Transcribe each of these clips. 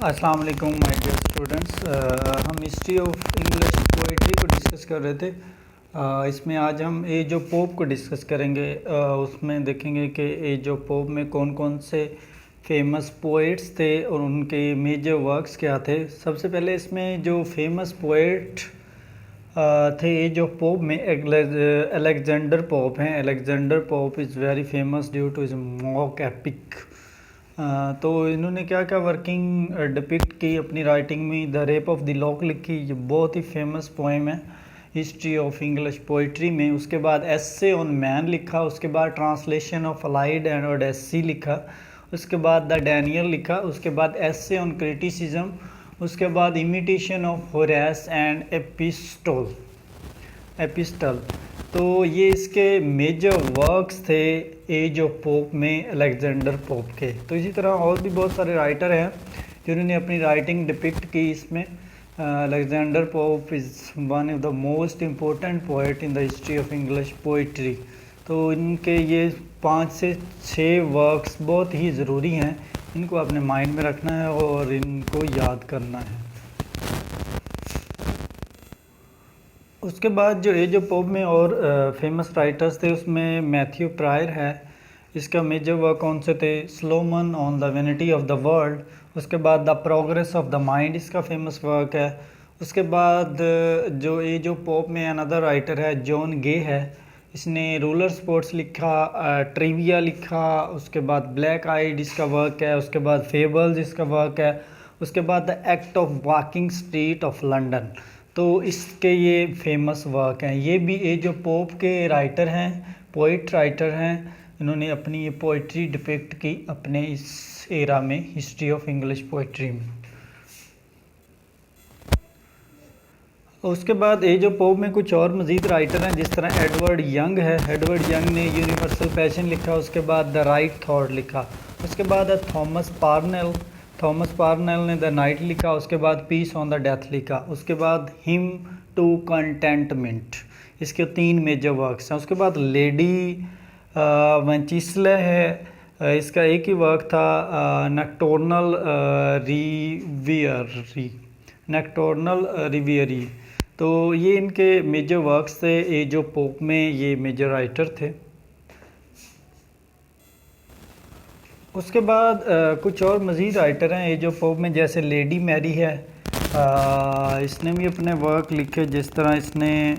अस्सलाम वालेकुम my dear students. हम हिस्ट्री ऑफ इंग्लिश पोइट्री को डिस्कस कर रहे थे। इसमें आज हम एज ऑफ पोप को डिस्कस करेंगे। उसमें देखेंगे कि एज ऑफ पोप में कौन कौन से फेमस पोइट्स थे और उनके मेजर वर्क्स क्या थे। सबसे पहले इसमें जो फेमस पोइट थे एज ऑफ पोप में अलेक्जेंडर पोप हैं। Alexander pope is very famous due two is mock epic. तो इन्होंने क्या क्या वर्किंग डिपिक्ट की अपनी राइटिंग में। The rape of the lock लिखी, ये बहुत ही फेमस पोएम है हिस्ट्री ऑफ इंग्लिश पोइट्री में। उसके बाद एस्से ऑन मैन लिखा, उसके बाद translation of allied and Odyssey लिखा, उसके बाद द डैनियल लिखा, उसके बाद एस्से ऑन क्रिटिसिज्म, उसके बाद imitation of Horace and epistle. तो ये इसके मेजर वर्क्स थे एज ऑफ पोप में अलेक्जेंडर पोप के। तो इसी तरह और भी बहुत सारे राइटर हैं जिन्होंने अपनी राइटिंग डिपिक्ट की इसमें। Alexander pope is one of the most important poet in the history of English poetry. तो इनके ये 5 से 6 वर्क्स बहुत ही ज़रूरी हैं, इनको अपने माइंड में रखना है और इनको याद करना है। उसके बाद जो एज ऑफ पोप में और फेमस राइटर्स थे उसमें मैथ्यू प्रायर है। इसका मेजर वर्क कौन से थे? Solomon on the vanity of the world. उसके बाद the progress of the mind, इसका फेमस वर्क है। उसके बाद जो एज ऑफ पोप में अनदर राइटर है जॉन गे है। इसने रूलर स्पोर्ट्स लिखा, ट्रिविया लिखा, उसके बाद ब्लैक आइड इसका वर्क है, उसके बाद फेबल्स इसका वर्क है, उसके बाद the act of walking street of London. तो इसके ये फेमस वर्क हैं। ये भी एज ऑफ पोप के राइटर हैं, पोइट राइटर हैं। इन्होंने अपनी ये पोइट्री डिपिक्ट की अपने इस एरा में, हिस्ट्री ऑफ इंग्लिश पोइट्री में। उसके बाद एज ऑफ पोप में कुछ और मज़ीद राइटर हैं, जिस तरह एडवर्ड यंग है। एडवर्ड यंग ने यूनिवर्सल पैशन लिखा, उसके बाद द राइट थॉट लिखा, उसके बाद थॉमस पार्नेल ने द नाइट लिखा, उसके बाद पीस ऑन द डेथ लिखा, उसके बाद हिम टू कंटेंटमेंट। इसके 3 मेजर वर्क्स हैं। उसके बाद लेडी वेंचिसले है, इसका एक ही वर्क था नक्टोर्नल रिवियरी। तो ये इनके मेजर वर्क्स थे एज ऑफ पोप में, ये मेजर राइटर थे। उसके बाद कुछ और मज़ीद राइटर हैं एज ऑफ पोप में, जैसे लेडी मैरी है। इसने भी अपने वर्क लिखे, जिस तरह इसने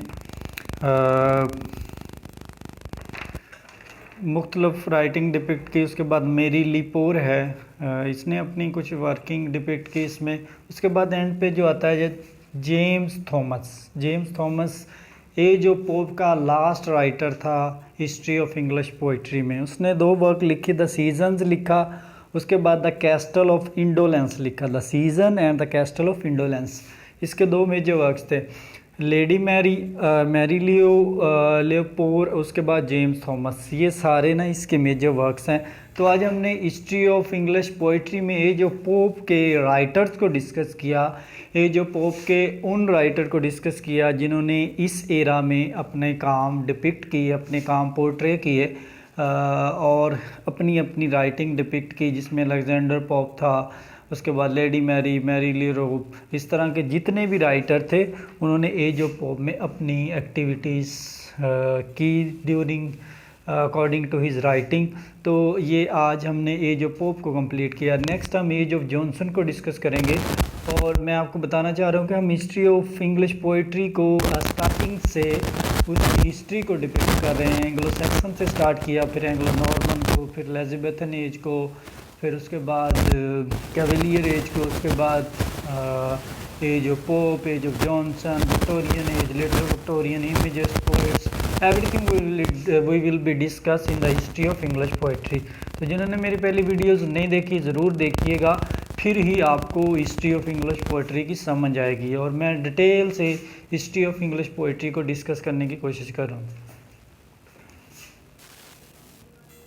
मुख्तलिफ राइटिंग डिपिक्ट की। उसके बाद मेरी लीपोर है, इसने अपनी कुछ वर्किंग डिपिक्ट की इसमें। उसके बाद एंड पे जो आता है James Thomas age of Pope का लास्ट राइटर था हिस्ट्री ऑफ इंग्लिश पोइट्री में। उसने 2 वर्क लिखे, द सीजन्स लिखा, उसके बाद द कैस्टल ऑफ इंडोलेंस लिखा, the season and the castle of indolence. इसके 2 मेजर वर्क्स थे। लेडी मैरी लियोपोर, उसके बाद जेम्स थॉमस, ये सारे ना इसके मेजर वर्क्स हैं। तो आज हमने हिस्ट्री ऑफ इंग्लिश पोइट्री में एज ऑफ पोप के राइटर्स को डिस्कस किया, एज ऑफ पोप के उन राइटर को डिस्कस किया जिन्होंने इस एरा में अपने काम डिपिक्ट किए, अपने काम पोर्ट्रे किए और अपनी अपनी राइटिंग डिपिक्ट की, जिसमें अलेक्जेंडर पोप था, उसके बाद लेडी मैरी लीरोप। इस तरह के जितने भी राइटर थे उन्होंने एज ऑफ पोप में अपनी एक्टिविटीज़ की during according to his writing. तो ये आज हमने एज ऑफ पोप को कंप्लीट किया। नेक्स्ट हम एज ऑफ जॉनसन को डिस्कस करेंगे। और मैं आपको बताना चाह रहा हूँ कि हम हिस्ट्री ऑफ इंग्लिश पोइट्री को स्टार्टिंग से उसकी हिस्ट्री को डिपिक्ट कर रहे हैं। एंग्लो सैक्सन से स्टार्ट किया, फिर एंग्लो नॉर्मन को, फिर एलिजाबेथन एज को, फिर उसके बाद कैवलियर एज को, उसके बाद age of Pope, age of Johnson, Victorian age, later Victorian, images, poets, everything we will be discuss in the history of English poetry. तो जिन्होंने मेरी पहली वीडियोज़ नहीं देखी ज़रूर देखिएगा, फिर ही आपको हिस्ट्री ऑफ इंग्लिश पोइट्री की समझ आएगी। और मैं डिटेल से हिस्ट्री ऑफ इंग्लिश पोइट्री को डिस्कस करने की कोशिश कर रहा हूँ।